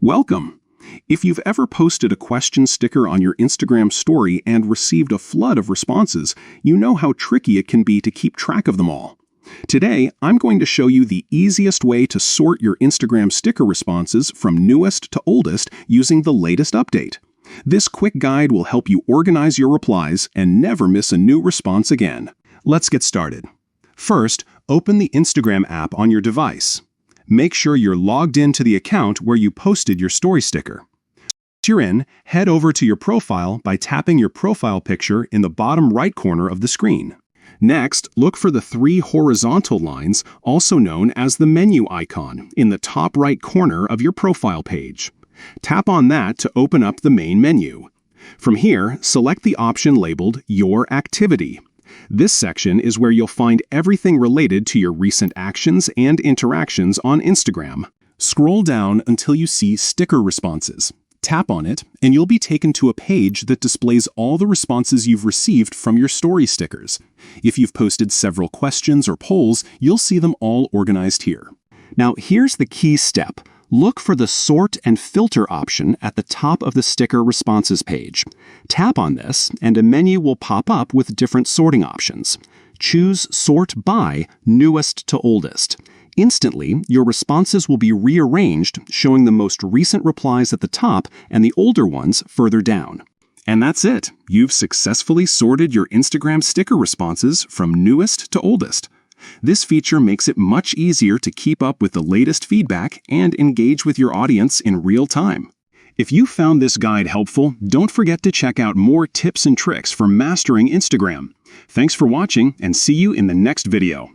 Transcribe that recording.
Welcome! If you've ever posted a question sticker on your Instagram story and received a flood of responses, you know how tricky it can be to keep track of them all. Today, I'm going to show you the easiest way to sort your Instagram sticker responses from newest to oldest using the latest update. This quick guide will help you organize your replies and never miss a new response again. Let's get started. First, open the Instagram app on your device. Make sure you're logged into the account where you posted your story sticker. Once you're in, head over to your profile by tapping your profile picture in the bottom right corner of the screen. Next, look for the three horizontal lines, also known as the menu icon, in the top right corner of your profile page. Tap on that to open up the main menu. From here, select the option labeled Your Activity. This section is where you'll find everything related to your recent actions and interactions on Instagram. Scroll down until you see Sticker Responses. Tap on it, and you'll be taken to a page that displays all the responses you've received from your story stickers. If you've posted several questions or polls, you'll see them all organized here. Now, here's the key step. Look for the Sort and Filter option at the top of the Sticker Responses page. Tap on this, and a menu will pop up with different sorting options. Choose Sort by Newest to Oldest. Instantly, your responses will be rearranged, showing the most recent replies at the top and the older ones further down. And that's it. You've successfully sorted your Instagram sticker responses from newest to oldest. This feature makes it much easier to keep up with the latest feedback and engage with your audience in real time. If you found this guide helpful, don't forget to check out more tips and tricks for mastering Instagram. Thanks for watching, and see you in the next video.